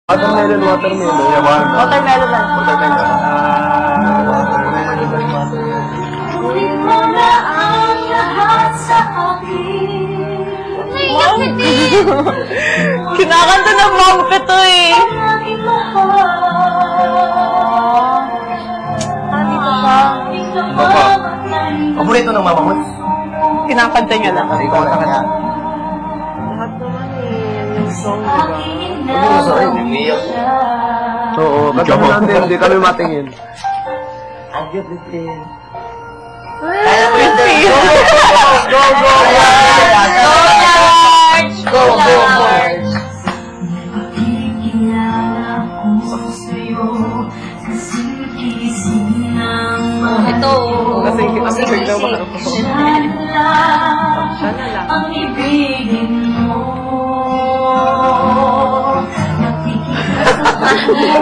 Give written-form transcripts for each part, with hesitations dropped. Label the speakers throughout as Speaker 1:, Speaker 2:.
Speaker 1: Watermelon.
Speaker 2: Watermelon lang.
Speaker 3: Kunin mo na ang lahat sa akin. Naiyak ni Tin!
Speaker 2: Kinakanta ng mom ko to eh. Dito pa.
Speaker 1: Paborito ng mama mo?
Speaker 2: Kinakanta niya lang.
Speaker 1: Ikaw na kanya.
Speaker 2: Lahat naman eh. Yung song, diba?
Speaker 1: Oo, ba't ako natin, hindi kami matingin.
Speaker 2: Go,
Speaker 3: Marge! Ito.
Speaker 2: Kasi biglang makaroon.
Speaker 3: Siya na lang ang ibigin mo.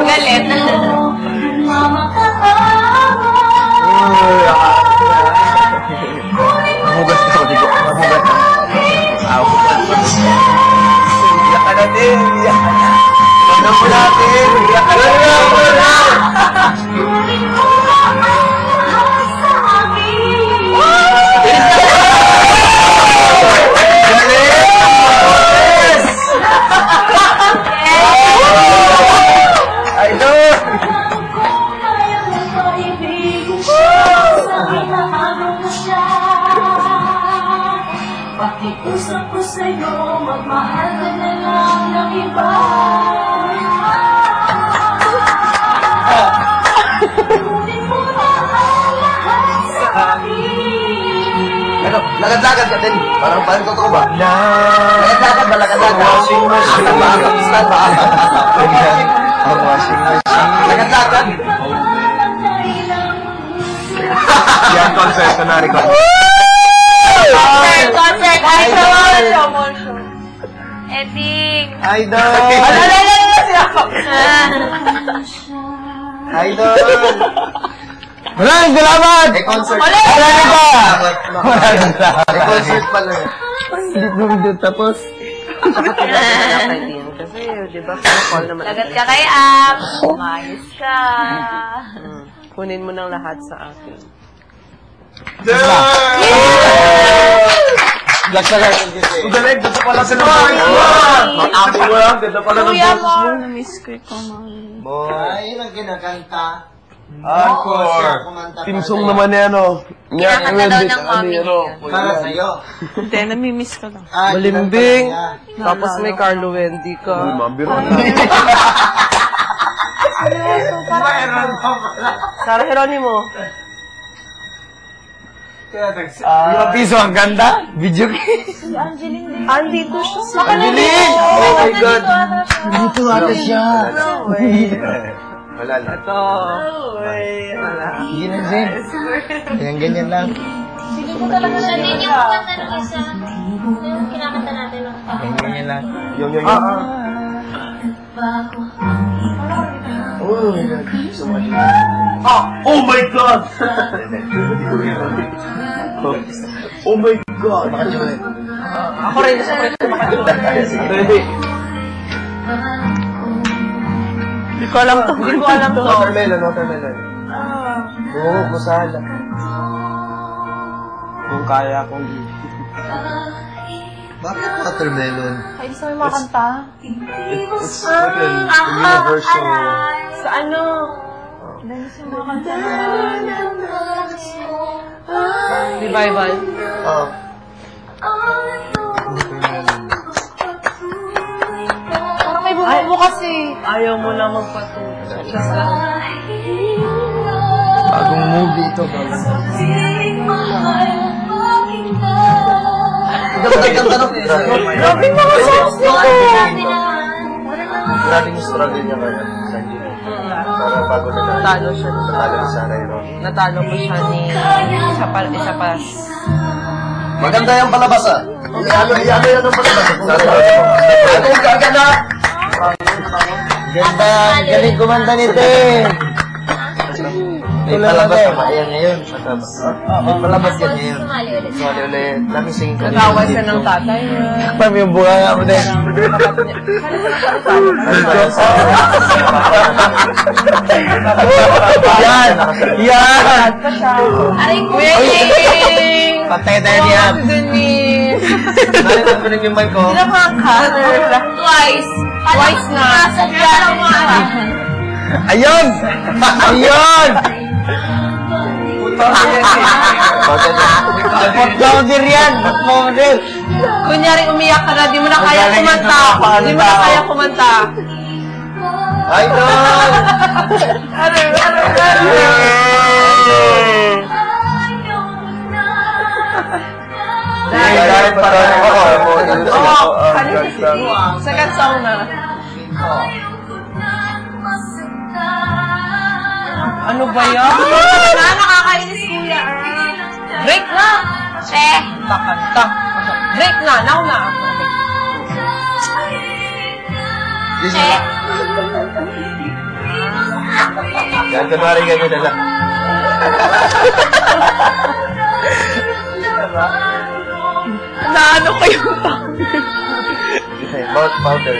Speaker 3: Galit.
Speaker 1: Mahugas ka, Digo. Mahugas ka. Iyak ka natin. Iyak ka na. Iyak mo natin. Iyak ka na.
Speaker 3: Pakiusap ko sa'yo, magmahal ka na lang ng iba. Kunin mo na ang lahat sa akin.
Speaker 1: Ano, lagad-lagad ka din. Parang totoo ba? Lagad-lagad ba? Lagad-lagad? Washing machine. Ang washing machine. Lagad-lagad. Yan, concert na record.
Speaker 3: Concert! Promotion! Eting!
Speaker 1: Idol! Idol! Maraming salamat! Eh, concert. Maraming ba? Maraming salamat. Eh, concert pala. Hindi tapos.
Speaker 2: Kasi, di ba, call naman.
Speaker 3: Lagat ka kay Am! Umayos ka!
Speaker 2: Kunin mo ng lahat sa akin.
Speaker 1: Black sa lang. Ugaling, ganda pala sa naman. Ako mo lang, ganda pala ng
Speaker 2: Kuya
Speaker 1: boses mo.
Speaker 2: mo, na-miss ko ikaw, mami.
Speaker 4: Ay, ang kinakanta.
Speaker 1: Encore. Timsong naman yan, o.
Speaker 3: Kinakanta daw ng mami niya.
Speaker 4: Para sa'yo.
Speaker 2: Hindi, nami-miss ka lang.
Speaker 1: Malimbing.
Speaker 2: Tapos may Carlo Wendy
Speaker 1: Uy,
Speaker 2: ka.
Speaker 1: mambiro na.
Speaker 2: Sarah Geronimo.
Speaker 1: Yung piso, ang ganda. Video game.
Speaker 2: Andito siya.
Speaker 1: Angeline! Oh my God.
Speaker 4: Dito ata siya.
Speaker 1: Wala lang.
Speaker 2: Ito. Wala.
Speaker 4: Hindi na din. Ganyan lang.
Speaker 3: Siya din yung kumanta ng isa. Yung kinakanta natin.
Speaker 4: Ganyan lang.
Speaker 1: Yung. Oh my God! Oh my God!
Speaker 2: Ako rin, isa ko rin Hindi ko alam to.
Speaker 1: Watermelon. Oo, kusala. Kung kaya kong
Speaker 4: Bakit watermelon?
Speaker 2: Ay, gusto mo makanta?
Speaker 1: It's like a universal...
Speaker 2: Sa ano? Dahil siya makanta. Revival.
Speaker 1: Oh.
Speaker 2: Parang may bumubo kasi. Ayaw mo na magpatuloy.
Speaker 4: Bagong movie ito.
Speaker 2: Grabe mga songs nito.
Speaker 1: Maraming struggle niya kaya sa Angeline. Para bago na
Speaker 2: Natalo siya.
Speaker 1: natalo sa Rayron.
Speaker 2: Natalo ko siya ni isa pa.
Speaker 1: Maganda yung palabas, ah. Ano yan ang palabas? Ano yung gagana?
Speaker 4: Ganda. Galing kumanta nito eh. May palabas na kaya ngayon. May palabas yan ngayon.
Speaker 3: Sumali ulit.
Speaker 4: Sumali ulit. Lagi singing ka.
Speaker 2: Natawa siya ng tatay niya.
Speaker 1: Parang yung buka nga mo din. Yan! Yan!
Speaker 3: Aray ko.
Speaker 2: Waiting!
Speaker 1: Patay tayo niya.
Speaker 2: Denise!
Speaker 4: Nalitan ko rin yung mic ko.
Speaker 2: Sila mga color.
Speaker 3: Twice.
Speaker 2: Twice na.
Speaker 3: Sadya lang mga.
Speaker 1: Ayun! Ayun! Powder yan! Powder!
Speaker 2: Kunyari umiyak ka na, di mo na kaya kumanta. Di mo na kaya kumanta.
Speaker 4: Idol!
Speaker 1: Dahil parang ako.
Speaker 2: Second song na. Ano ba yan?
Speaker 3: Nakakainis kuya.
Speaker 2: Break na! Takanta. Break na, now na.
Speaker 4: Yan, kunwari ganyan na lang.
Speaker 2: Naano ko yung
Speaker 4: Mouth powder.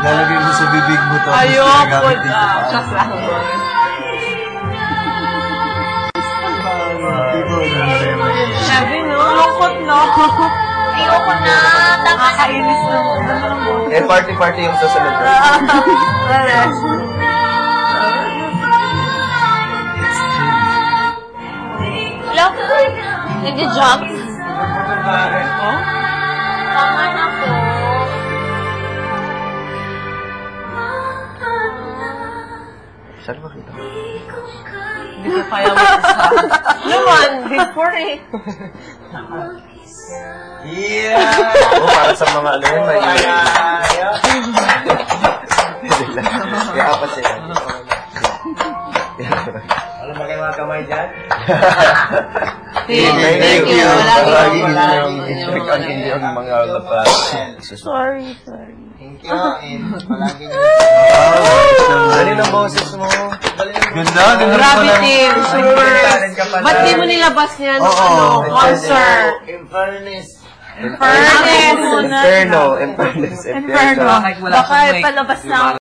Speaker 1: Lalagay mo sa bibig mo to.
Speaker 2: ayoko na. Kasama. Sabi no, lungkot no.
Speaker 3: Ayoko na.
Speaker 2: Nakakainis na.
Speaker 4: Eh, party-party yung susunod.
Speaker 3: Hello? Nag-jump? Tama na po.
Speaker 4: Saan makita ko?
Speaker 2: Hindi ko kaya mag-isa. Naman, before eh.
Speaker 4: Oo, para sa mga ano yun, may... Kaya apat sila.
Speaker 1: Alam mo kayo mga kamay dyan?
Speaker 2: Thank you. Lagi.
Speaker 4: Hindi ang mga lapas.
Speaker 2: Sorry.
Speaker 4: Thank you. Palagi nyo. Dali ng boses mo.
Speaker 1: Ganda, ganda
Speaker 2: Grabe team. Super. Ba't di mo nilabas yan? Ano, concert?
Speaker 4: Inferno.
Speaker 2: Furnace.
Speaker 4: Inferno.
Speaker 2: Baka palabas na